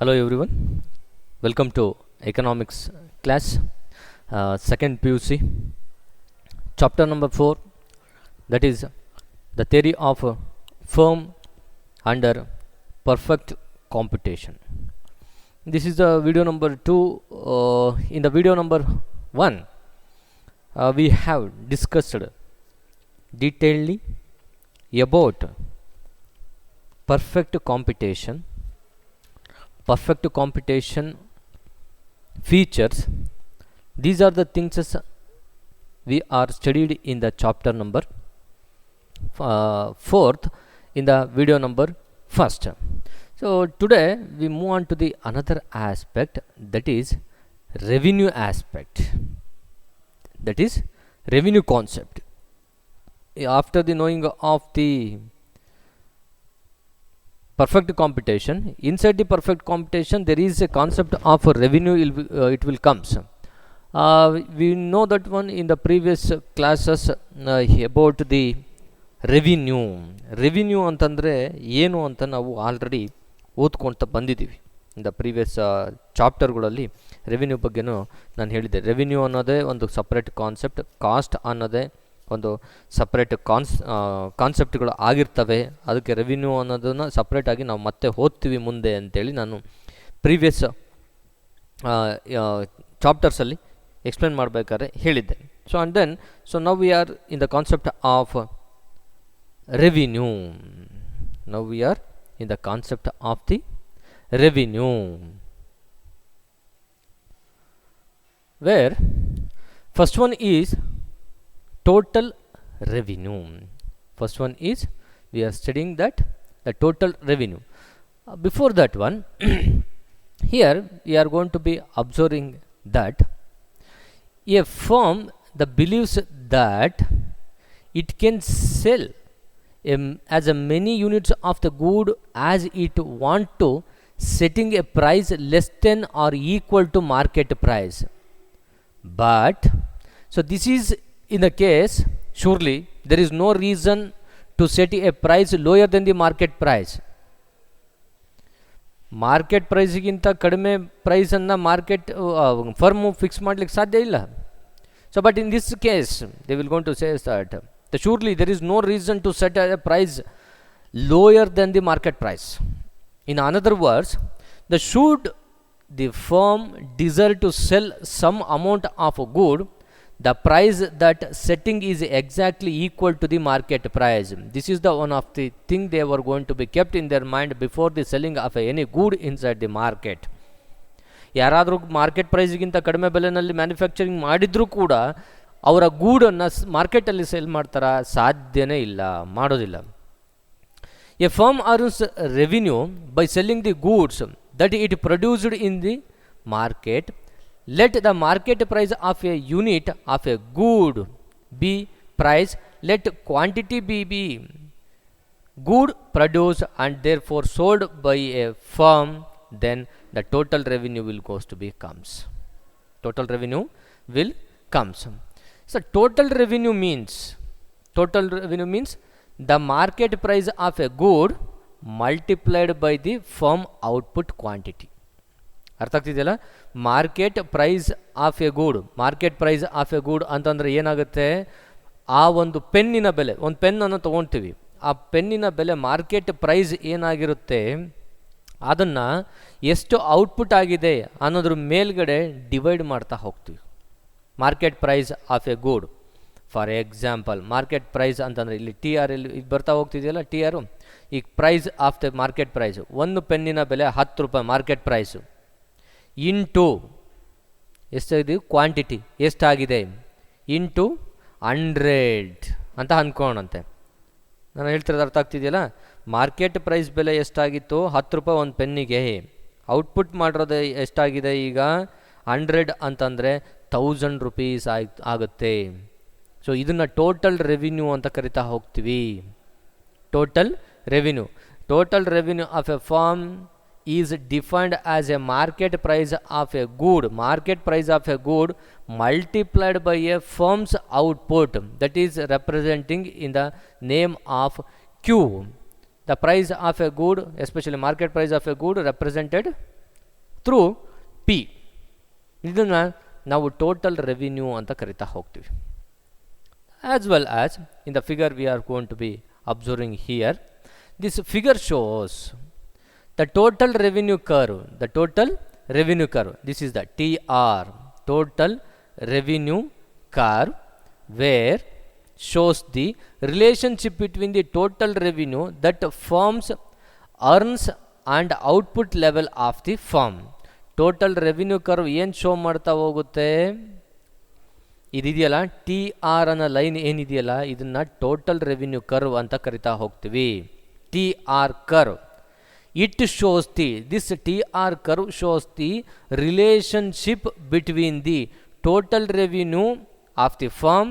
Hello everyone, welcome to economics class, second PUC, chapter number 4, that is the theory of firm under perfect computation. This is the video number 2. In the video number 1, we have discussed detailedly about perfect computation features. These are the things we are studied in the chapter number 4th in the video number 1st. So today we move on to the another aspect, that is revenue aspect, that is revenue concept. After the knowing of the perfect computation, inside the perfect computation there is a concept of revenue. It will comes. We know that one in the previous classes about the revenue ಅಂತಂದರೆ ಏನು ಅಂತ ನಾವು already ಓದ್ಕೊಳ್ತಾ ಬಂದಿದ್ದೀವಿ. In the previous ಚಾಪ್ಟರ್ಗಳಲ್ಲಿ revenue ಬಗ್ಗೆನೂ ನಾನು ಹೇಳಿದ್ದೆ. Revenue ಅನ್ನೋದೇ ಒಂದು ಸಪ್ರೇಟ್ ಕಾನ್ಸೆಪ್ಟ್, ಕಾಸ್ಟ್ ಅನ್ನೋದೇ ಒಂದು ಸಪ್ರೇಟ್ ಕಾನ್ಸೆಪ್ಟ್ಗಳು ಆಗಿರ್ತವೆ. ಅದಕ್ಕೆ ರೆವಿನ್ಯೂ ಅನ್ನೋದನ್ನು ಸಪ್ರೇಟಾಗಿ ನಾವು ಮತ್ತೆ ಓದ್ತೀವಿ ಮುಂದೆ ಅಂತೇಳಿ ನಾನು ಪ್ರೀವಿಯಸ್ ಚಾಪ್ಟರ್ಸಲ್ಲಿ ಎಕ್ಸ್ಪ್ಲೇನ್ ಮಾಡಬೇಕಾದ್ರೆ ಹೇಳಿದ್ದೆ. So and then now we are in the concept of revenue. Where first one is total revenue. First one is we are studying that the total revenue. Before that one, here we are going to be observing that a firm that believes that it can sell as a many units of the good as it want to, setting a price less than or equal to market price. But so this is in the case, surely there is no reason to set a price lower than the market price. Market ಪ್ರೈಸ್ಗಿಂತ ಕಡಿಮೆ ಪ್ರೈಸನ್ನು market firm fix ಮಾಡಲಿಕ್ಕೆ ಸಾಧ್ಯ ಇಲ್ಲ. So but in this case they will gonna to say that surely there is no reason to set a price lower than the market price. In another words, should the firm desire to sell some amount of a good, the price that setting is exactly equal to the market price. This is the one of the thing they were going to be kept in their mind before the selling of any good inside the market. ಯಾರಾದರೂ market ಪ್ರೈಸ್ಗಿಂತ ಕಡಿಮೆ ಬೆಲೆನಲ್ಲಿ manufacturing ಮಾಡಿದರೂ ಕೂಡ ಅವರ ಗೂಡನ್ನು ಮಾರ್ಕೆಟಲ್ಲಿ sale ಮಾಡ್ತಾರಾ? ಸಾಧ್ಯನೇ ಇಲ್ಲ, ಮಾಡೋದಿಲ್ಲ. A firm earns revenue by selling the goods that it produced in the market. Let the market price of a unit of a good be price, let quantity be good produced and therefore sold by a firm, then the total revenue will goes to be comes. Total revenue will comes. So total revenue means the market price of a good multiplied by the firm output quantity. ಅರ್ಥ ಆಗ್ತಿದೆಯಲ್ಲ? Market price of a ಗೂಡ್ ಅಂತಂದರೆ ಏನಾಗುತ್ತೆ, ಆ ಒಂದು ಪೆನ್ನಿನ ಬೆಲೆ, ಒಂದು ಪೆನ್ನನ್ನು ತೊಗೊಳ್ತೀವಿ, ಆ ಪೆನ್ನಿನ ಬೆಲೆ ಮಾರ್ಕೆಟ್ ಪ್ರೈಸ್ ಏನಾಗಿರುತ್ತೆ ಅದನ್ನು ಎಷ್ಟು ಔಟ್ಪುಟ್ ಆಗಿದೆ ಅನ್ನೋದ್ರ ಮೇಲ್ಗಡೆ ಡಿವೈಡ್ ಮಾಡ್ತಾ ಹೋಗ್ತೀವಿ. Market price of a good, for example market price ಅಂತಂದರೆ ಇಲ್ಲಿ ಟಿ ಆರ್ ಇಲ್ಲಿ ಬರ್ತಾ ಹೋಗ್ತಿದೆಯಲ್ಲ, ಟಿ ಆರು. ಈ price of the market price, ಒಂದು ಪೆನ್ನಿನ ಬೆಲೆ 10 ರೂಪಾಯಿ ಮಾರ್ಕೆಟ್ ಪ್ರೈಸು, ಇಂಟು ಎಷ್ಟಾಗಿದೆ ಕ್ವಾಂಟಿಟಿ ಎಷ್ಟಾಗಿದೆ, ಇಂಟು 100 ಅಂತ ಅಂದ್ಕೋಣಂತೆ. ನಾನು ಹೇಳ್ತಿರೋದು ಅರ್ಥ ಆಗ್ತಿದೆಯಲ್ಲ? ಮಾರ್ಕೆಟ್ ಪ್ರೈಸ್ ಬೆಲೆ ಎಷ್ಟಾಗಿತ್ತು, 10 ರೂಪಾಯಿ ಒಂದು ಪೆನ್ನಿಗೆ. ಔಟ್ಪುಟ್ ಮಾಡಿರೋದು ಎಷ್ಟಾಗಿದೆ ಈಗ 100 ಅಂತಂದರೆ 1000 ರೂಪೀಸ್ ಆಗುತ್ತೆ. ಸೊ ಇದನ್ನು ಟೋಟಲ್ ರೆವಿನ್ಯೂ ಅಂತ ಕರಿತಾ ಹೋಗ್ತೀವಿ. Total revenue of A firm is defined as a market price of a good multiplied by a firm's output, that is representing in the name of Q. The price of a good, especially market price of a good, represented through P. ಇದನ್ನು ನಾವು total revenue ಅಂತ ಕರಿತಾ ಹೋಗ್ತೀವಿ. As well as in the figure we are going to be observing here, this figure shows the total revenue curve, the total revenue curve, this is the TR, total revenue curve, where shows the relationship between the total revenue that firms earns and output level of the firm. Total revenue curve ಏನು show ಮಾಡ್ತಾ ಹೋಗುತ್ತೆ, ಇದಿದೆಯಲ್ಲ T R ಅನ್ನೋ line ಏನಿದೆಯಲ್ಲ ಇದನ್ನು total revenue curve ಅಂತ ಕರಿತಾ ಹೋಗ್ತೀವಿ. T R curve, it shows this TR curve shows the relationship between the total revenue of the firm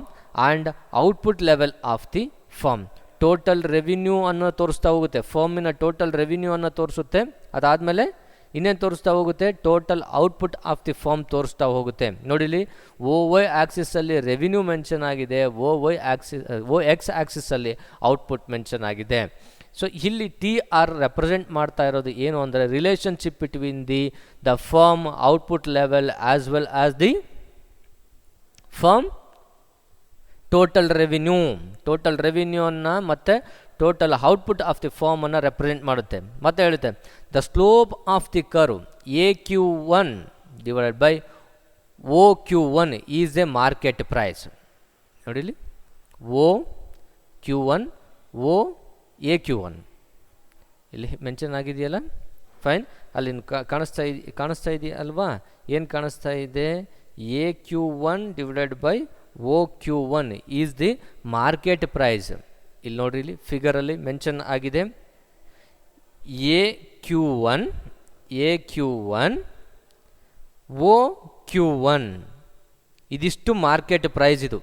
and output level of the firm. Total revenue ಅನ್ನೋ ತೋರಿಸ್ತಾ ಹೋಗುತ್ತೆ, ಫರ್ಮಿನ total revenue ಅನ್ನೋ ತೋರಿಸುತ್ತೆ. ಅದಾದಮೇಲೆ ಇನ್ನೇನು ತೋರಿಸ್ತಾ ಹೋಗುತ್ತೆ, total output of the firm ತೋರಿಸ್ತಾ ಹೋಗುತ್ತೆ. ನೋಡಿಲಿ, OY ಆ್ಯಕ್ಸಿಸಲ್ಲಿ ರೆವಿನ್ಯೂ ಮೆನ್ಷನ್ ಆಗಿದೆ, OX ಆ್ಯಕ್ಸಿಸಲ್ಲಿ ಔಟ್ಪುಟ್ ಮೆನ್ಷನ್ ಆಗಿದೆ. ಸೊ ಇಲ್ಲಿ ಟಿ ಆರ್ ರೆಪ್ರೆಸೆಂಟ್ ಮಾಡ್ತಾ ಇರೋದು ಏನು ಅಂದರೆ relationship between the firm output level as well as the firm total revenue. Total ರೆವಿನ್ಯೂವನ್ನು ಮತ್ತು ಟೋಟಲ್ ಔಟ್ಪುಟ್ ಆಫ್ ದಿ ಫರ್ಮನ್ನು ರೆಪ್ರೆಸೆಂಟ್ ಮಾಡುತ್ತೆ. ಮತ್ತೆ ಹೇಳುತ್ತೆ the slope of the curve AQ1 divided by OQ1 is a market price. ನೋಡಿಲಿ, OQ1 AQ1 ಇಲ್ಲಿ mention ಆಗಿದೆಯಲ್ಲ, fine. ಅಲ್ಲಿ ಕಾಣಿಸ್ತಾ ಇದೆಯಲ್ವಾ, ಏನು ಕಾಣಿಸ್ತಾ ಇದೆ, AQ1 divided by OQ1 is the market price. ಇಲ್ಲಿ ನೋಡ್ರಿ, ಇಲ್ಲಿ ಫಿಗರಲ್ಲಿ ಮೆನ್ಷನ್ ಆಗಿದೆ AQ1 OQ1 ಇದಿಷ್ಟು ಮಾರ್ಕೆಟ್ ಪ್ರೈಸ್. ಇದು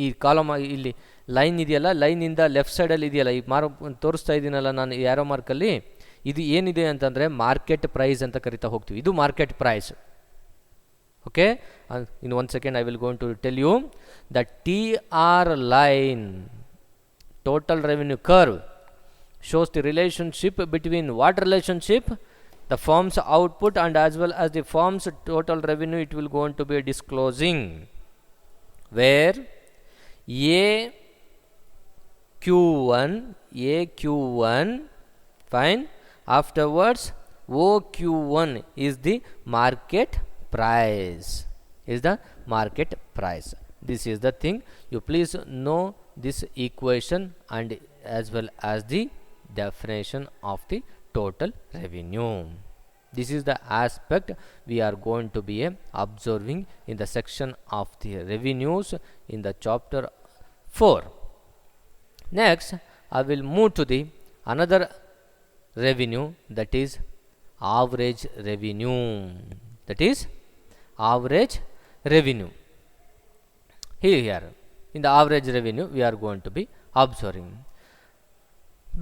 ಈ ಕಾಲಮ್ ಇಲ್ಲಿ ಲೈನ್ ಇದೆಯಲ್ಲ, ಲೈನಿಂದ ಲೆಫ್ಟ್ ಸೈಡಲ್ಲಿ ಇದೆಯಲ್ಲ, ಈಗ ತೋರಿಸ್ತಾ ಇದ್ದೀನಲ್ಲ ನಾನು ಯಾರೋ ಮಾರ್ಕಲ್ಲಿ, ಇದು ಏನಿದೆ ಅಂತಂದರೆ ಮಾರ್ಕೆಟ್ ಪ್ರೈಸ್ ಅಂತ ಕರಿತಾ ಹೋಗ್ತೀವಿ. ಇದು market price. Okay, in 1 second I will going to tell you the TR line, total revenue curve, shows the relationship between what relationship, the firm's output and as well as the firm's total revenue. It will go on to be disclosing where AQ1 fine, afterwards OQ1 is the market price, This is the thing. You please know this equation and as well as the definition of the total revenue. This is the aspect we are going to be observing in the section of the revenues in the chapter 4. Next, I will move to the another revenue, that is average revenue. Here in the average revenue we are going to be observing.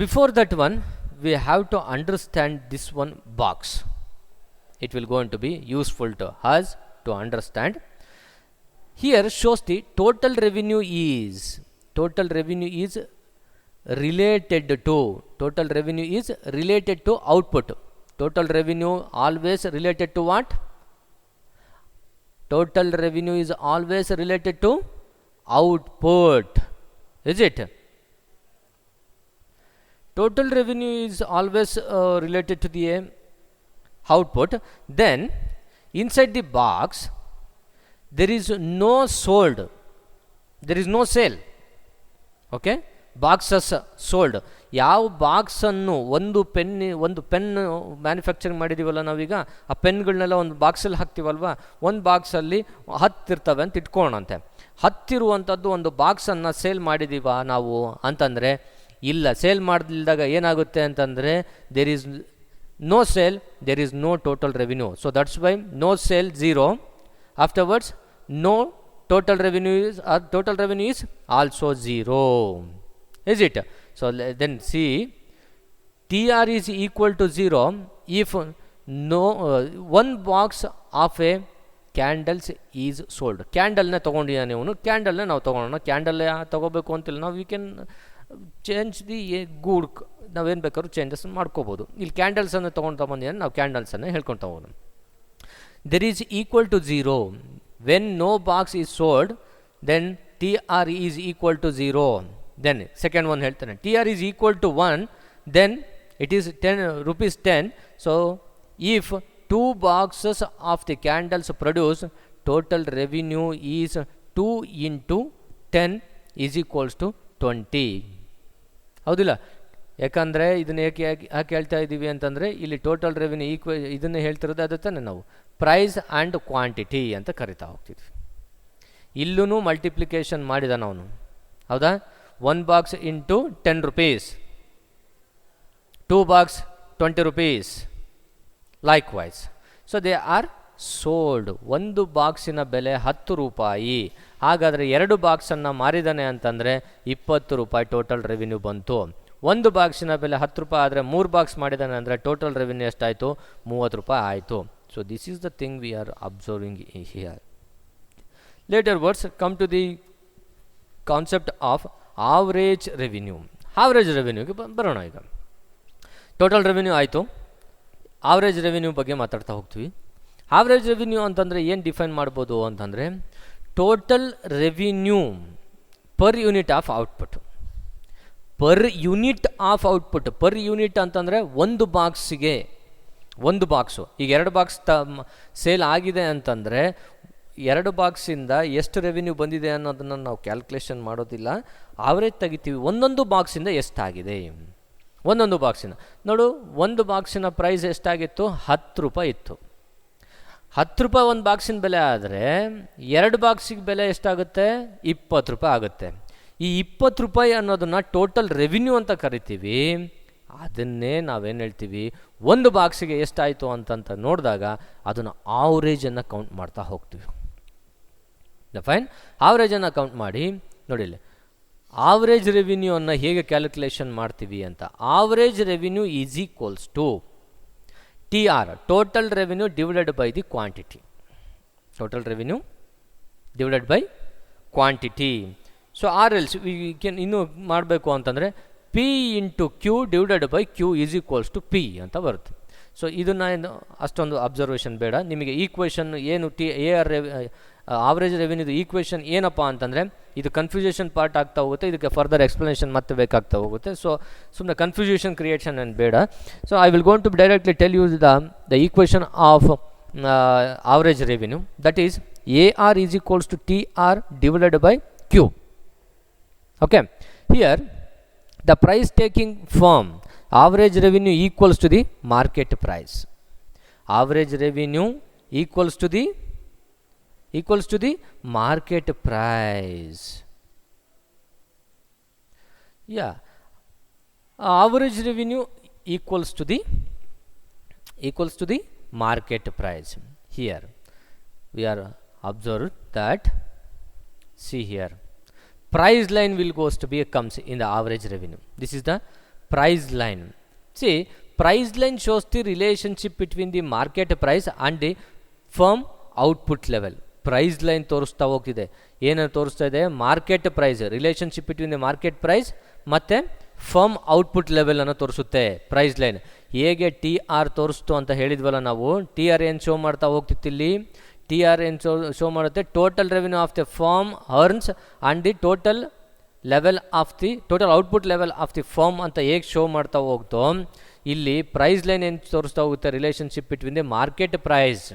Before that one, we have to understand this one box. It will going to be useful to us to understand. Here shows the total revenue is related to output. Total revenue always related to what? Total revenue is always related to output, is it? Total revenue is always related to the output. Then inside the box there is no sold, there is no sale. Okay, boxes sold. ಯಾವ ಬಾಕ್ಸನ್ನು ಒಂದು pen manufacturing ಮಾಡಿದ್ದೀವಲ್ಲ ನಾವೀಗ, ಆ ಪೆನ್ಗಳನ್ನೆಲ್ಲ ಒಂದು ಬಾಕ್ಸಲ್ಲಿ ಹಾಕ್ತೀವಲ್ವ, ಒಂದು ಬಾಕ್ಸಲ್ಲಿ 10 ಇರ್ತವೆ ಅಂತ ಇಟ್ಕೊಳ್ಳೋಣಂತೆ. 10 ಇರುವಂಥದ್ದು ಒಂದು ಬಾಕ್ಸನ್ನು ಸೇಲ್ ಮಾಡಿದ್ದೀವ ನಾವು ಅಂತಂದರೆ ಇಲ್ಲ. ಸೇಲ್ ಮಾಡದಿಲ್ದಾಗ ಏನಾಗುತ್ತೆ ಅಂತಂದರೆ there is no sale, there is no total revenue. So that's why no sale 0. Afterwards no total revenue is also 0, is it? So then see, TR is equal to 0 if no one box of a candles is sold. ಕ್ಯಾಂಡಲ್ನ ತೊಗೊಂಡಿದ್ದಾನೆ ಅವನು, ಕ್ಯಾಂಡಲ್ನ ನಾವು ತೊಗೊಳೋಣ. Candle ತೊಗೋಬೇಕು ಅಂತಿಲ್ಲ, ನಾವು we can change the ಗೂಡ್, ನಾವೇನು ಬೇಕಾದ್ರೂ changes ಮಾಡ್ಕೋಬೋದು. ಇಲ್ಲಿ ಕ್ಯಾಂಡಲ್ಸನ್ನು ತೊಗೊಳ್ತಾ ಬಂದಿದ್ದಾನೆ, ನಾವು ಕ್ಯಾಂಡಲ್ಸನ್ನು ಹೇಳ್ಕೊತಾ ಹೋಗೋಣ. there is equal to 0. When no box is sold, then TR is equal to 0. Then second one ಹೇಳ್ತಾನೆ, TR is equal to 1, then it is 10 rupees 10. So if 2 boxes of the candles produce, total revenue is 2 into 10 is equals to 20. ಹೌದಿಲ್ಲ? ಯಾಕಂದರೆ ಇದನ್ನು ಯಾಕೆ ಹೇಳ್ತಾ ಇದ್ದೀವಿ ಅಂತಂದರೆ, ಇಲ್ಲಿ total revenue ಇದನ್ನು ಹೇಳ್ತಿರೋದು ಅದು ತಾನೆ ನಾವು ಪ್ರೈಸ್ ಆ್ಯಂಡ್ ಕ್ವಾಂಟಿಟಿ ಅಂತ ಕರಿತಾ ಹೋಗ್ತಿದ್ವಿ. ಇಲ್ಲೂ ಮಲ್ಟಿಪ್ಲಿಕೇಶನ್ ಮಾಡಿದ ಅವನು, ಹೌದಾ? 1 box into 10 rupees, 2 box 20 rupees, likewise. So they are sold. ಒಂದು ಬಾಕ್ಸಿನ ಬೆಲೆ 10 ರೂಪಾಯಿ. ಹಾಗಾದರೆ 2 ಬಾಕ್ಸನ್ನು ಮಾರಿದಾನೆ ಅಂತಂದರೆ 20 ರೂಪಾಯಿ ಟೋಟಲ್ ರೆವಿನ್ಯೂ ಬಂತು. ಒಂದು ಬಾಕ್ಸಿನ ಬೆಲೆ 10 ರೂಪಾಯಿ ಆದರೆ 3 ಬಾಕ್ಸ್ ಮಾಡಿದಾನೆ ಅಂದರೆ ಟೋಟಲ್ ರೆವಿನ್ಯೂ ಎಷ್ಟಾಯಿತು? 30 ರೂಪಾಯಿ ಆಯಿತು. So this is the thing we are observing here. Later words come to the concept of average revenue. Average ರೆವಿನ್ಯೂಗೆ ಬರೋಣ. ಈಗ ಟೋಟಲ್ ರೆವಿನ್ಯೂ ಆಯಿತು, ಆವ್ರೇಜ್ ರೆವಿನ್ಯೂ ಬಗ್ಗೆ ಮಾತಾಡ್ತಾ ಹೋಗ್ತೀವಿ. ಆವ್ರೇಜ್ ರೆವಿನ್ಯೂ ಅಂತಂದರೆ ಏನು ಡಿಫೈನ್ ಮಾಡ್ಬೋದು ಅಂತಂದರೆ, total revenue per unit of output. Per unit of output. Per unit ಅಂತಂದರೆ ಒಂದು ಬಾಕ್ಸಿಗೆ, ಒಂದು ಬಾಕ್ಸು. ಈಗ 2 ಬಾಕ್ಸ್ ಸೇಲ್ ಆಗಿದೆ ಅಂತಂದರೆ 2 ಬಾಕ್ಸಿಂದ ಎಷ್ಟು ರೆವಿನ್ಯೂ ಬಂದಿದೆ ಅನ್ನೋದನ್ನು ನಾವು ಕ್ಯಾಲ್ಕುಲೇಷನ್ ಮಾಡೋದಿಲ್ಲ, ಆವ್ರೇಜ್ ತೆಗಿತೀವಿ. ಒಂದೊಂದು ಬಾಕ್ಸಿಂದ ಎಷ್ಟಾಗಿದೆ, ಒಂದೊಂದು ಬಾಕ್ಸಿನ ನೋಡು. ಒಂದು ಬಾಕ್ಸಿನ ಪ್ರೈಸ್ ಎಷ್ಟಾಗಿತ್ತು? 10 ರೂಪಾಯಿ ಇತ್ತು. 10 ರೂಪಾಯಿ ಒಂದು ಬಾಕ್ಸಿನ ಬೆಲೆ ಆದರೆ 2 ಬಾಕ್ಸಿಗೆ ಬೆಲೆ ಎಷ್ಟಾಗುತ್ತೆ? 20 ರೂಪಾಯಿ ಆಗುತ್ತೆ. ಈ 20 ರೂಪಾಯಿ ಅನ್ನೋದನ್ನು ಟೋಟಲ್ ರೆವಿನ್ಯೂ ಅಂತ ಕರಿತೀವಿ. ಅದನ್ನೇ ನಾವೇನು ಹೇಳ್ತೀವಿ, ಒಂದು ಬಾಕ್ಸಿಗೆ ಎಷ್ಟಾಯಿತು ಅಂತಂತ ನೋಡಿದಾಗ ಅದನ್ನು ಆವ್ರೇಜನ್ನು ಕೌಂಟ್ ಮಾಡ್ತಾ ಹೋಗ್ತೀವಿ. ಫೈನ್. ಆವ್ರೇಜನ್ನು ಕೌಂಟ್ ಮಾಡಿ ನೋಡಿಲ್ಲ, ಆವ್ರೇಜ್ ರೆವಿನ್ಯೂವನ್ನು ಹೇಗೆ ಕ್ಯಾಲ್ಕುಲೇಷನ್ ಮಾಡ್ತೀವಿ ಅಂತ. Average revenue is equals to TR, total revenue divided by the quantity. Total revenue divided by quantity. So or else ಇನ್ನೂ ಮಾಡಬೇಕು ಅಂತಂದರೆ P into Q divided by Q is equals to P ಅಂತ ಬರುತ್ತೆ. So ಇದನ್ನು ಅಷ್ಟೊಂದು observation ಬೇಡ ನಿಮಗೆ. Equation ಏನು AR ಆವ್ರೇಜ್ ರೆವಿನ್ಯೂದು ಈಕ್ವೇಷನ್ ಏನಪ್ಪ ಅಂತಂದರೆ, ಇದು ಕನ್ಫ್ಯೂಷನ್ ಪಾರ್ಟ್ ಆಗ್ತಾ ಹೋಗುತ್ತೆ, ಇದಕ್ಕೆ ಫರ್ದರ್ ಎಕ್ಸ್ಪ್ಲನೇಷನ್ ಮತ್ತೆ ಬೇಕಾಗ್ತಾ ಹೋಗುತ್ತೆ. ಸೊ ಸುಮ್ಮನೆ ಕನ್ಫ್ಯೂಷನ್ ಕ್ರಿಯೇಷನ್ ಏನು ಬೇಡ. So I will gonna to directly tell you the equation of average revenue. That is AR is equals to TR divided by Q. Okay, here the price taking firm average revenue equals to the market price. Average revenue equals to the market price. Yeah, average revenue equals to the market price. Here we are observed that, see here, price line will goes to be comes in the average revenue. This is the price line. See, price line shows the relationship between the market price and the firm output level. Price line ತೋರಿಸ್ತಾ ಹೋಗ್ತಿದೆ. ಏನನ್ನು ತೋರಿಸ್ತಾ ಇದೆ? Market price, relationship between the market price ಮತ್ತು firm output level ಅನ್ನು ತೋರಿಸುತ್ತೆ price line. ಹೇಗೆ TR ತೋರಿಸ್ತು ಅಂತ ಹೇಳಿದ್ವಲ್ಲ ನಾವು, TR ಏನು ಶೋ ಮಾಡ್ತಾ ಹೋಗ್ತಿತ್ತಿಲ್ಲಿ? TR ಏನು ಶೋ ಮಾಡುತ್ತೆ? Total revenue of the firm earns and the total level of the total output level of the firm ಅಂತ ಹೇಗೆ ಶೋ ಮಾಡ್ತಾ ಹೋಗ್ತೋ, ಇಲ್ಲಿ ಪ್ರೈಸ್ ಲೈನ್ ಏನು ತೋರಿಸ್ತಾ ಹೋಗುತ್ತೆ? Relationship between the market price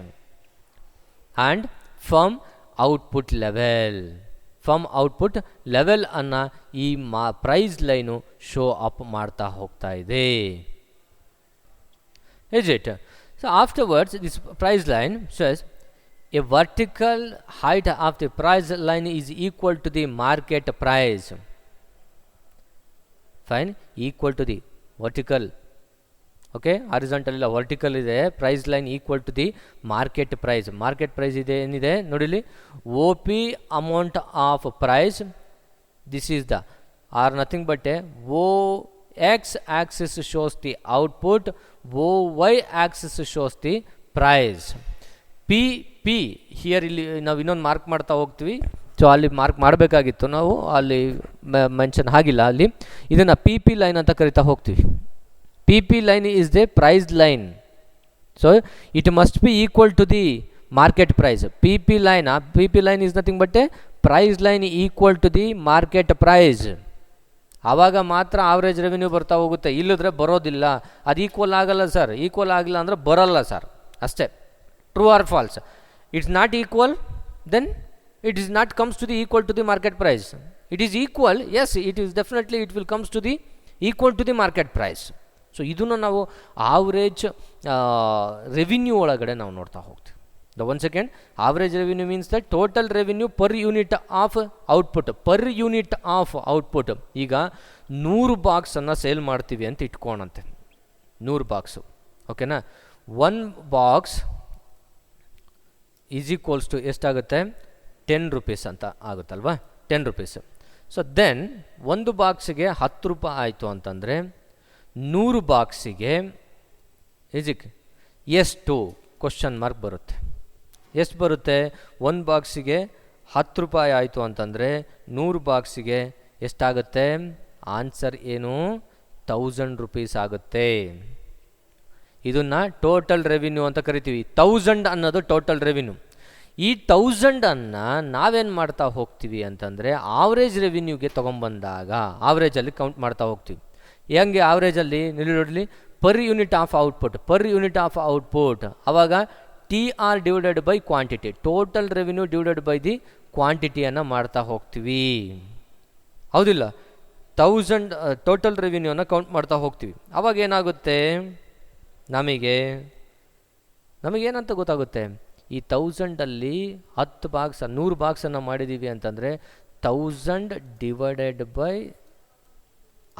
and firm output level. Firm output level ಅನ್ನು ಈ price line show up ಮಾಡ್ತಾ ಹೋಗ್ತಾ ಇದೆ. Is it? So afterwards this price line shows a vertical height of the price line is equal to the market price. Fine, equal to the vertical. Okay, horizontal illa vertical ide, price line equal to the market price. Market price ide enide nodili, OP amount of price, this is the or nothing but a OX axis shows the output, OY axis shows the price. P here ಇಲ್ಲಿ ನಾವು ಇನ್ನೊಂದು mark ಮಾಡ್ತಾ ಹೋಗ್ತೀವಿ. So ಅಲ್ಲಿ mark ಮಾಡಬೇಕಾಗಿತ್ತು, ನಾವು ಅಲ್ಲಿ mention ಆಗಿಲ್ಲ. ಅಲ್ಲಿ ಇದನ್ನು PP ಲೈನ್ ಅಂತ ಕರಿತಾ ಹೋಗ್ತೀವಿ. PP line is the price line. So it must be equal to the market price. PP line, PP line is nothing but a price line equal to the market price. ಆವಾಗ ಮಾತ್ರ average revenue ಬರ್ತಾ ಹೋಗುತ್ತೆ, ಇಲ್ಲದ್ರೆ ಬರೋದಿಲ್ಲ. ಅದು equal ಆಗಲ್ಲ sir, equal ಆಗಿಲ್ಲ ಅಂದರೆ ಬರಲ್ಲ ಸರ್, ಅಷ್ಟೇ. True or false? It's not equal, then it is not comes to the equal to the market price. It is equal, yes, it is definitely it will comes to the equal to the market price. So ಇದನ್ನು ನಾವು average revenue ಒಳಗಡೆ ನಾವು ನೋಡ್ತಾ ಹೋಗ್ತೀವಿ. One second, average revenue means the total revenue per unit of output. Per unit of output. ಈಗ 100 ಬಾಕ್ಸನ್ನು sale ಮಾಡ್ತೀವಿ ಅಂತ ಇಟ್ಕೋಣಂತೆ, 100 box, ಓಕೆನಾ. 1 ಬಾಕ್ಸ್ ಈಸ್ ಈಕ್ವಲ್ಸ್ ಟು ಎಷ್ಟಾಗುತ್ತೆ? 10 rupees ಅಂತ ಆಗುತ್ತಲ್ವಾ, 10 rupees. ಸೊ ದೆನ್ ಒಂದು ಬಾಕ್ಸಿಗೆ 10 ರೂಪಾಯಿ ಆಯಿತು ಅಂತಂದರೆ 100 ಬಾಕ್ಸಿಗೆ ಈಜಿಕ್ ಎಷ್ಟು ಕ್ವಶನ್ ಮಾರ್ಕ್ ಬರುತ್ತೆ? ಎಷ್ಟು ಬರುತ್ತೆ? 1 ಬಾಕ್ಸಿಗೆ 10 ರೂಪಾಯಿ ಆಯಿತು ಅಂತಂದರೆ 100 ಬಾಕ್ಸಿಗೆ ಎಷ್ಟಾಗುತ್ತೆ? ಆನ್ಸರ್ ಏನು? 1000 rupees ಆಗುತ್ತೆ. ಇದನ್ನು ಟೋಟಲ್ ರೆವಿನ್ಯೂ ಅಂತ ಕರಿತೀವಿ. 1000 ಅನ್ನೋದು ಟೋಟಲ್ ರೆವಿನ್ಯೂ. ಈ 1000ಅನ್ನು ನಾವೇನು ಮಾಡ್ತಾ ಹೋಗ್ತೀವಿ ಅಂತಂದರೆ ಆವ್ರೇಜ್ ರೆವಿನ್ಯೂಗೆ ತೊಗೊಂಬಂದಾಗ ಆವ್ರೇಜಲ್ಲಿ ಕೌಂಟ್ ಮಾಡ್ತಾ ಹೋಗ್ತೀವಿ. ಹೆಂಗೆ ಆವ್ರೇಜಲ್ಲಿ ನೋಡಲಿ? Per unit of output, per unit of output. ಆವಾಗ TR divided by quantity, total revenue divided by the ಕ್ವಾಂಟಿಟಿಯನ್ನು ಮಾಡ್ತಾ ಹೋಗ್ತೀವಿ, ಹೌದಿಲ್ಲ? 1000 ಟೋಟಲ್ ರೆವಿನ್ಯೂನ ಕೌಂಟ್ ಮಾಡ್ತಾ ಹೋಗ್ತೀವಿ. ಆವಾಗ ಏನಾಗುತ್ತೆ? ನಮಗೇನಂತ ಗೊತ್ತಾಗುತ್ತೆ? ಈ 1000ಅಲ್ಲಿ 10 ಬಾಕ್ಸ್, 100 ಬಾಕ್ಸನ್ನು ಮಾಡಿದ್ದೀವಿ ಅಂತಂದರೆ 1000 ಡಿವೈಡೆಡ್ ಬೈ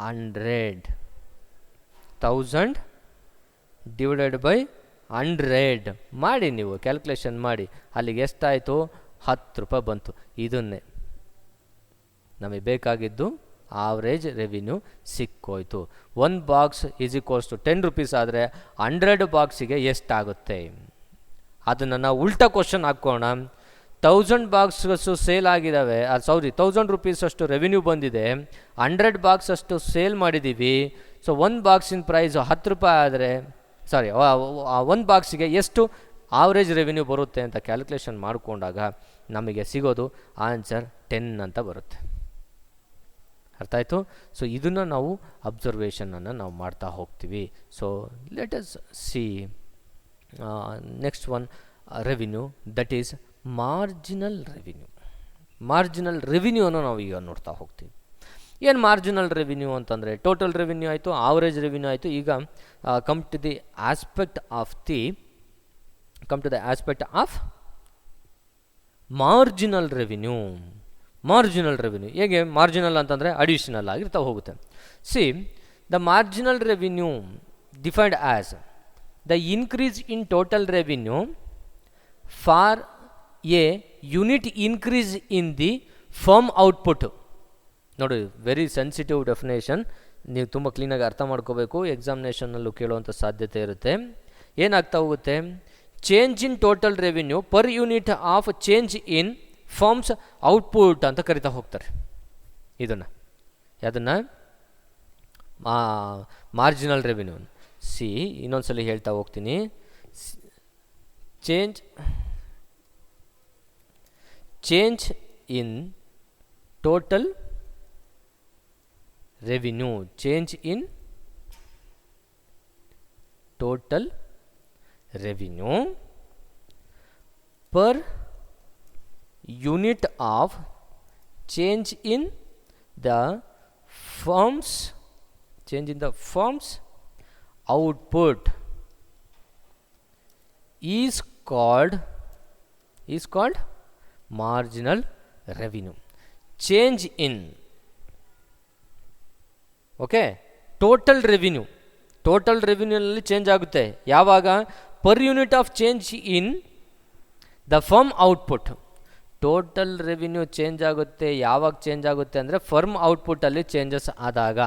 100, 1000 ಡಿವೈಡೆಡ್ ಬೈ 100 ಮಾಡಿ, ನೀವು ಕ್ಯಾಲ್ಕುಲೇಷನ್ ಮಾಡಿ. ಅಲ್ಲಿಗೆ ಎಷ್ಟಾಯಿತು? 10 ರೂಪಾಯಿ ಬಂತು. ಇದನ್ನೇ ನಮಗೆ ಬೇಕಾಗಿದ್ದು ಆವ್ರೇಜ್ ರೆವಿನ್ಯೂ ಸಿಕ್ಕೋಯ್ತು. 1 box is equals to 10 rupees ಆದರೆ 100 ಬಾಕ್ಸಿಗೆ ಎಷ್ಟಾಗುತ್ತೆ? ಅದನ್ನು ನಾವು ಉಲ್ಟಾ ಕ್ವಶನ್ ಹಾಕೋಣ. 1000 ಬಾಕ್ಸಸ್ಸು ಸೇಲ್ ಆಗಿದ್ದಾವೆ, 1000 rupees ಅಷ್ಟು ರೆವಿನ್ಯೂ ಬಂದಿದೆ, 100 ಬಾಕ್ಸ್ ಅಷ್ಟು ಸೇಲ್ ಮಾಡಿದ್ದೀವಿ. ಸೊ 1 ಬಾಕ್ಸಿನ ಪ್ರೈಸ್ 10 ರೂಪಾಯಿ ಆದರೆ, 1 ಬಾಕ್ಸಿಗೆ ಎಷ್ಟು ಆವ್ರೇಜ್ ರೆವಿನ್ಯೂ ಬರುತ್ತೆ ಅಂತ ಕ್ಯಾಲ್ಕುಲೇಷನ್ ಮಾಡಿಕೊಂಡಾಗ ನಮಗೆ ಸಿಗೋದು ಆನ್ಸರ್ 10 ಅಂತ ಬರುತ್ತೆ. ಅರ್ಥ ಆಯಿತು? ಸೊ ಇದನ್ನು ನಾವು ಅಬ್ಸರ್ವೇಷನನ್ನು ನಾವು ಮಾಡ್ತಾ ಹೋಗ್ತೀವಿ. So let us see next one revenue, that is marginal revenue. Marginal ರೆವಿನ್ಯೂವನ್ನು ನಾವು ಈಗ ನೋಡ್ತಾ ಹೋಗ್ತೀವಿ. ಏನು ಮಾರ್ಜಿನಲ್ ರೆವಿನ್ಯೂ ಅಂತಂದರೆ ಟೋಟಲ್ ರೆವಿನ್ಯೂ ಆಯಿತು, ಆವರೇಜ್ ರೆವಿನ್ಯೂ ಆಯಿತು. ಈಗ come to the aspect of marginal revenue. Marginal revenue ಹೇಗೆ? ಮಾರ್ಜಿನಲ್ ಅಂತಂದರೆ ಅಡಿಷನಲ್ ಆಗಿರ್ತಾ ಹೋಗುತ್ತೆ. See, the marginal revenue defined as the increase in total revenue for a unit increase in the firm output. ನೋಡಿ, very sensitive definition, ನೀವು ತುಂಬ ಕ್ಲೀನಾಗಿ ಅರ್ಥ ಮಾಡ್ಕೋಬೇಕು. ಎಕ್ಸಾಮಿನೇಷನ್ನಲ್ಲೂ ಕೇಳುವಂಥ ಸಾಧ್ಯತೆ ಇರುತ್ತೆ. ಏನಾಗ್ತಾ ಹೋಗುತ್ತೆ? Change in total revenue per unit of change in firms output ಅಂತ ಕರಿತಾ ಹೋಗ್ತಾರೆ. ಅದನ್ನು ಮಾರ್ಜಿನಲ್ ರೆವಿನ್ಯೂ. ಸಿ, ಇನ್ನೊಂದ್ಸಲ ಹೇಳ್ತಾ ಹೋಗ್ತೀನಿ. Change in total revenue, change in total revenue per unit of change in the firms output is called marginal revenue. Change in total revenue ನಲ್ಲಿ change ಆಗುತ್ತೆ ಯಾವಾಗ? Per unit of change in the firm output. Total revenue change ಆಗುತ್ತೆ ಯಾವಾಗ? Change ಆಗುತ್ತೆ ಅಂದರೆ firm ಔಟ್ಪುಟ್ಟಲ್ಲಿ changes ಆದಾಗ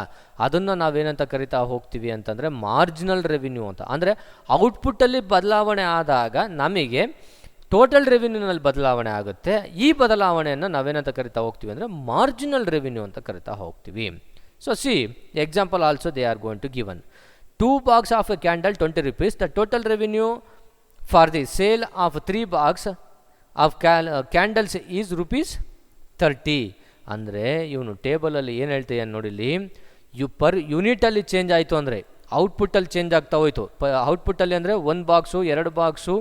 ಅದನ್ನು ನಾವೇನಂತ ಕರಿತಾ ಹೋಗ್ತೀವಿ ಅಂತಂದರೆ ಮಾರ್ಜಿನಲ್ ರೆವಿನ್ಯೂ ಅಂತ. ಅಂದರೆ ಔಟ್ಪುಟ್ಟಲ್ಲಿ ಬದಲಾವಣೆ ಆದಾಗ ನಮಗೆ ಟೋಟಲ್ ರೆವಿನ್ಯೂನಲ್ಲಿ ಬದಲಾವಣೆ ಆಗುತ್ತೆ. ಈ ಬದಲಾವಣೆಯನ್ನು ನಾವೇನಂತ ಕರಿತಾ ಹೋಗ್ತೀವಿ ಅಂದರೆ ಮಾರ್ಜಿನಲ್ ರೆವಿನ್ಯೂ ಅಂತ ಕರಿತಾ ಹೋಗ್ತೀವಿ. So see example also they are going to given. 2 box of a candle 20 rupees. The total revenue for the sale of 3 box of candles is ₹30. ಅಂದರೆ ಇವನು ಟೇಬಲಲ್ಲಿ ಏನು ಹೇಳ್ತೀಯ ನೋಡಿಲ್ಲಿ, ಪರ್ ಯೂನಿಟಲ್ಲಿ ಚೇಂಜ್ ಆಯಿತು ಅಂದರೆ ಔಟ್ಪುಟ್ಟಲ್ಲಿ ಚೇಂಜ್ ಆಗ್ತಾ ಹೋಯಿತು. ಔಟ್ಪುಟ್ಟಲ್ಲಿ ಅಂದರೆ 1 ಬಾಕ್ಸು 2 ಬಾಕ್ಸು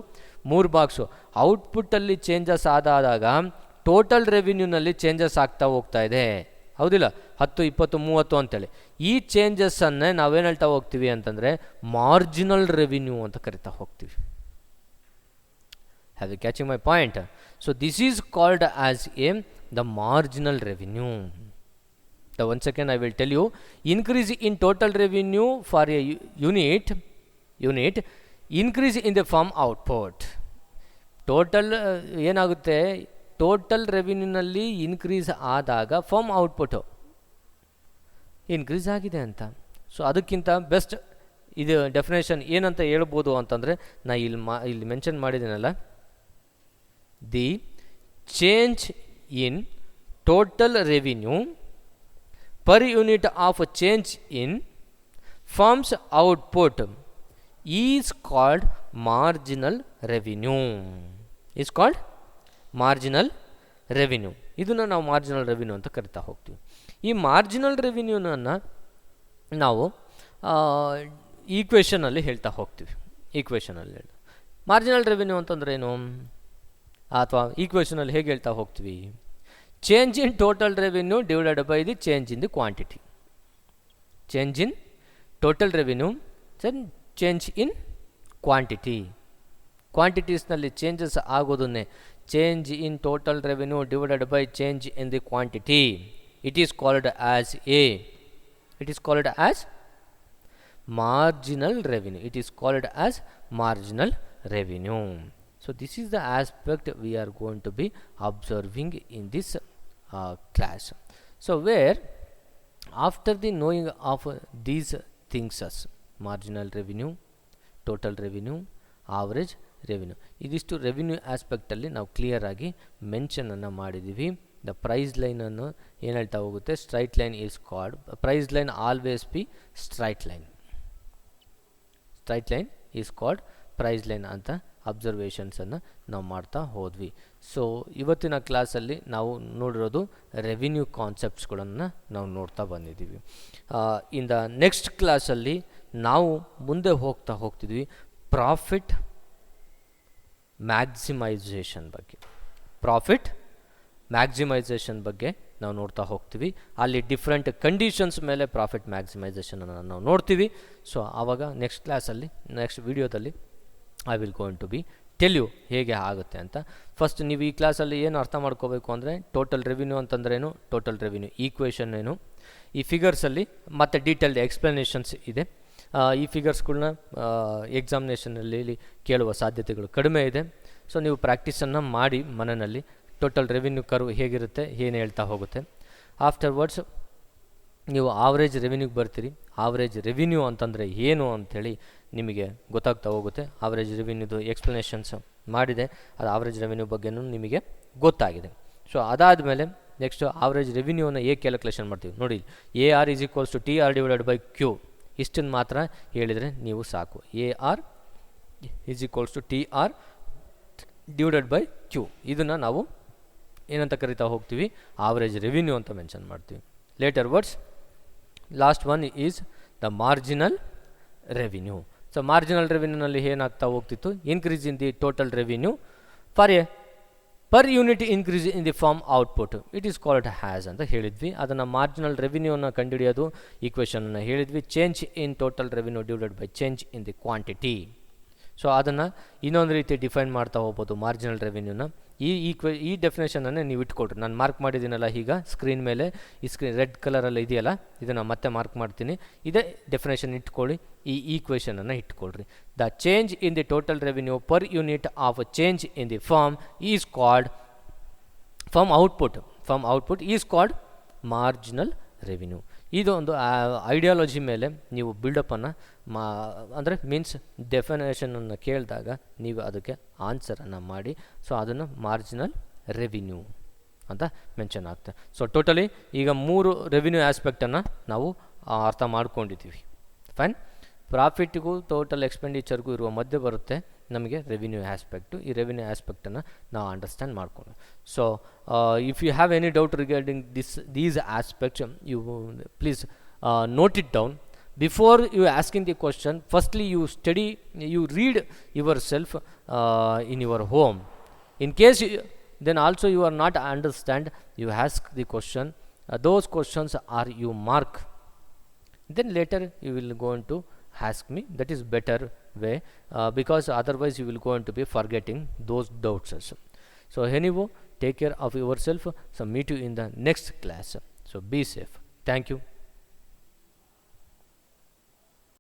3 ಬಾಕ್ಸು ಔಟ್ಪುಟ್ಟಲ್ಲಿ ಚೇಂಜಸ್ ಆದಾಗ ಟೋಟಲ್ ರೆವಿನ್ಯೂನಲ್ಲಿ ಚೇಂಜಸ್ ಆಗ್ತಾ ಹೋಗ್ತಾ ಇದೆ, ಹೌದಿಲ್ಲ? 10, 20, 30 ಅಂತೇಳಿ ಈ ಚೇಂಜಸ್ಸನ್ನೇ ನಾವೇನು ಹೇಳ್ತಾ ಹೋಗ್ತೀವಿ ಅಂತಂದರೆ ಮಾರ್ಜಿನಲ್ ರೆವಿನ್ಯೂ ಅಂತ ಕರಿತಾ ಹೋಗ್ತೀವಿ. Have you catching my point? So this is called as the marginal revenue. The once again I will tell you, increase in total revenue for a unit increase in the firm output. Total ಏನಾಗುತ್ತೆ, total ರೆವಿನ್ಯೂನಲ್ಲಿ increase ಆದಾಗ firm output increase ಆಗಿದೆ ಅಂತ. So ಅದಕ್ಕಿಂತ best ಇದು definition ಏನಂತ ಹೇಳ್ಬೋದು ಅಂತಂದರೆ, ನಾ ಇಲ್ಲಿ ಮೆನ್ಷನ್ ಮಾಡಿದ್ದೀನಲ್ಲ, the change in total revenue per unit of change in firm's output is called marginal revenue. Is called marginal revenue. ಇದನ್ನು ನಾವು ಮಾರ್ಜಿನಲ್ ರೆವಿನ್ಯೂ ಅಂತ ಕರಿತಾ ಹೋಗ್ತೀವಿ. ಈ ಮಾರ್ಜಿನಲ್ ರೆವಿನ್ಯೂನನ್ನು ನಾವು ಈಕ್ವೇಷನಲ್ಲಿ ಹೇಳ್ತಾ ಹೋಗ್ತೀವಿ. ಈಕ್ವೇಷನಲ್ಲಿ ಮಾರ್ಜಿನಲ್ ರೆವಿನ್ಯೂ ಅಂತಂದ್ರೆ ಏನು, ಅಥವಾ ಈಕ್ವೇಷನಲ್ಲಿ ಹೇಗೆ ಹೇಳ್ತಾ ಹೋಗ್ತೀವಿ? Change in total revenue divided by the change in the quantity. Change in total revenue change in quantity. ಕ್ವಾಂಟಿಟೀಸ್ನಲ್ಲಿ ಚೇಂಜಸ್ ಆಗೋದನ್ನೇ change in total revenue divided by change in the quantity. It is called as marginal revenue. It is called as marginal revenue. So this is the aspect we are going to be observing in this class. So where after the knowing of these things as marginal revenue, total revenue, average revenue, ಇದಿಷ್ಟು revenue ಆಸ್ಪೆಕ್ಟಲ್ಲಿ ನಾವು clear ಆಗಿ ಮೆನ್ಷನನ್ನು ಮಾಡಿದ್ದೀವಿ. The price ಲೈನನ್ನು ಏನು ಹೇಳ್ತಾ ಹೋಗುತ್ತೆ, straight line is called, price line always be straight line. Straight line is called price line ಅಂತ ಅಬ್ಸರ್ವೇಷನ್ಸನ್ನು ನಾವು ಮಾಡ್ತಾ ಹೋದ್ವಿ. ಸೊ ಇವತ್ತಿನ ಕ್ಲಾಸಲ್ಲಿ ನಾವು ನೋಡಿರೋದು ರೆವಿನ್ಯೂ ಕಾನ್ಸೆಪ್ಟ್ಸ್ಗಳನ್ನು ನಾವು ನೋಡ್ತಾ ಬಂದಿದ್ದೀವಿ. ಇನ್ ದ ನೆಕ್ಸ್ಟ್ ಕ್ಲಾಸಲ್ಲಿ ನಾವು ಮುಂದೆ ಹೋಗ್ತಿದ್ವಿ ಪ್ರಾಫಿಟ್ ಮ್ಯಾಕ್ಸಿಮೈಸೇಷನ್ ಬಗ್ಗೆ. ಪ್ರಾಫಿಟ್ ಮ್ಯಾಕ್ಸಿಮೈಸೇಷನ್ ಬಗ್ಗೆ ನಾವು ನೋಡ್ತಾ ಹೋಗ್ತೀವಿ. ಅಲ್ಲಿ ಡಿಫ್ರೆಂಟ್ ಕಂಡೀಷನ್ಸ್ ಮೇಲೆ ಪ್ರಾಫಿಟ್ ಮ್ಯಾಕ್ಸಿಮೈಸೇಷನನ್ನು ನಾವು ನೋಡ್ತೀವಿ. ಸೊ ಆವಾಗ ನೆಕ್ಸ್ಟ್ ಕ್ಲಾಸಲ್ಲಿ, ನೆಕ್ಸ್ಟ್ ವಿಡಿಯೋದಲ್ಲಿ I will going to be tell you ಹೇಗೆ ಆಗುತ್ತೆ ಅಂತ. ಫಸ್ಟ್ ನೀವು ಈ ಕ್ಲಾಸಲ್ಲಿ ಏನು ಅರ್ಥ ಮಾಡ್ಕೋಬೇಕು ಅಂದರೆ, ಟೋಟಲ್ ರೆವಿನ್ಯೂ ಅಂತಂದ್ರೇನು, ಟೋಟಲ್ ರೆವಿನ್ಯೂ ಈಕ್ವೇಷನ್ ಏನು, ಈ ಫಿಗರ್ಸಲ್ಲಿ ಮತ್ತು ಡೀಟೇಲ್ಡ್ ಎಕ್ಸ್ಪ್ಲನೇಷನ್ಸ್ ಇದೆ. ಈ ಫಿಗರ್ಸ್ಗಳನ್ನ ಎಕ್ಸಾಮಿನೇಷನಲ್ಲಿ ಕೇಳುವ ಸಾಧ್ಯತೆಗಳು ಕಡಿಮೆ ಇದೆ. ಸೊ ನೀವು ಪ್ರಾಕ್ಟೀಸನ್ನು ಮಾಡಿ ಮನೆಯಲ್ಲಿ ಟೋಟಲ್ ರೆವಿನ್ಯೂ ಕರ್ವ್ ಹೇಗಿರುತ್ತೆ ಏನು ಹೇಳ್ತಾ ಹೋಗುತ್ತೆ. ಆಫ್ಟರ್ವರ್ಡ್ಸ್ ನೀವು ಆವ್ರೇಜ್ ರೆವಿನ್ಯೂಗೆ ಬರ್ತೀರಿ. ಆವ್ರೇಜ್ ರೆವಿನ್ಯೂ ಅಂತಂದರೆ ಏನು ಅಂಥೇಳಿ ನಿಮಗೆ ಗೊತ್ತಾಗ್ತಾ ಹೋಗುತ್ತೆ. ಆವ್ರೇಜ್ ರೆವಿನ್ಯೂದು ಎಕ್ಸ್ಪ್ಲನೇಷನ್ಸ್ ಮಾಡಿದೆ, ಅದು ಆವ್ರೇಜ್ ರೆವಿನ್ಯೂ ಬಗ್ಗೆನೂ ನಿಮಗೆ ಗೊತ್ತಾಗಿದೆ. ಸೊ ಅದಾದಮೇಲೆ ನೆಕ್ಸ್ಟ್ ಆವ್ರೇಜ್ ರೆವಿನ್ಯೂನ ಹೇಗೆ ಕ್ಯಾಲ್ಕುಲೇಷನ್ ಮಾಡ್ತೀವಿ ನೋಡಿ. AR = TR divided by Q, ಇಷ್ಟನ್ನು ಮಾತ್ರ ಹೇಳಿದರೆ ನೀವು ಸಾಕು. AR = TR divided by Q, ಇದನ್ನು ನಾವು ಏನಂತ ಕರಿತಾ ಹೋಗ್ತೀವಿ, ಆವ್ರೇಜ್ ರೆವಿನ್ಯೂ ಅಂತ ಮೆನ್ಷನ್ ಮಾಡ್ತೀವಿ. Later words last one is the marginal revenue. So marginal ರೆವಿನ್ಯೂನಲ್ಲಿ ಏನಾಗ್ತಾ ಹೋಗ್ತಿತ್ತು, increase in the total revenue for a per unit increase in the firm output, it is called as ಅಂತ ಹೇಳಿದ್ವಿ. ಅದನ್ನು marginal ರೆವಿನ್ಯೂನ ಕಂಡುಹಿಡಿಯೋದು ಈಕ್ವೇಷನನ್ನು ಹೇಳಿದ್ವಿ. Change in total revenue divided by change in the quantity. So ಅದನ್ನು ಇನ್ನೊಂದು ರೀತಿ ಡಿಫೈನ್ ಮಾಡ್ತಾ ಹೋಗ್ಬೋದು ಮಾರ್ಜಿನಲ್ ರೆವಿನ್ಯೂನ. ಈ ಡೆಫಿನೇಷನನ್ನೇ ನೀವು ಇಟ್ಕೊಳ್ರಿ. ನಾನು ಮಾರ್ಕ್ ಮಾಡಿದ್ದೀನಲ್ಲ ಈಗ ಸ್ಕ್ರೀನ್ ಮೇಲೆ, ಈ ಸ್ಕ್ರೀನ್ ರೆಡ್ ಕಲರಲ್ಲಿ ಇದೆಯಲ್ಲ, ಇದನ್ನು ಮತ್ತೆ ಮಾರ್ಕ್ ಮಾಡ್ತೀನಿ. ಇದೇ ಡೆಫಿನೇಷನ್ ಇಟ್ಕೊಳ್ಳಿ, ಈ ಈಕ್ವೇಷನನ್ನು ಇಟ್ಕೊಳ್ರಿ. The change in the total revenue per unit of change in the firm is called firm output is called marginal revenue. ಇದೊಂದು ಐಡಿಯಾಲಜಿ ಮೇಲೆ ನೀವು ಬಿಲ್ಡಪ್ಪನ್ನು ಅಂದರೆ ಮೀನ್ಸ್ ಡೆಫಿನೇಷನನ್ನು ಕೇಳಿದಾಗ ನೀವು ಅದಕ್ಕೆ ಆನ್ಸರನ್ನು ಮಾಡಿ. ಸೊ ಅದನ್ನು ಮಾರ್ಜಿನಲ್ ರೆವಿನ್ಯೂ ಅಂತ ಮೆನ್ಷನ್ ಆಗ್ತದೆ. ಸೊ ಟೋಟಲಿ ಈಗ 3 ರೆವಿನ್ಯೂ ಆಸ್ಪೆಕ್ಟನ್ನು ನಾವು ಅರ್ಥ ಮಾಡ್ಕೊಂಡಿದ್ದೀವಿ. ಫೈನ್. ಪ್ರಾಫಿಟ್ಗೂ ಟೋಟಲ್ ಎಕ್ಸ್ಪೆಂಡಿಚರ್ಗೂ ಇರುವ ಮಧ್ಯೆ ಬರುತ್ತೆ ನಮಗೆ ರೆವಿನ್ಯೂ ಆಸ್ಪೆಕ್ಟು. ಈ ರೆವಿನ್ಯೂ ಆಸ್ಪೆಕ್ಟನ್ನು ನಾವು ಅಂಡರ್ಸ್ಟ್ಯಾಂಡ್ ಮಾಡ್ಕೊಂಡು. So if you have any doubt regarding these aspects, you please note it down. Before you asking the question, firstly you study, you read yourself in your home. In case then also you are not understand, you ask the question, those questions are you mark, then later you will go on to ask me. That is better way, because otherwise you will go on to be forgetting those doubts also. So anyway, take care of yourself. So meet you in the next class. So be safe. Thank you.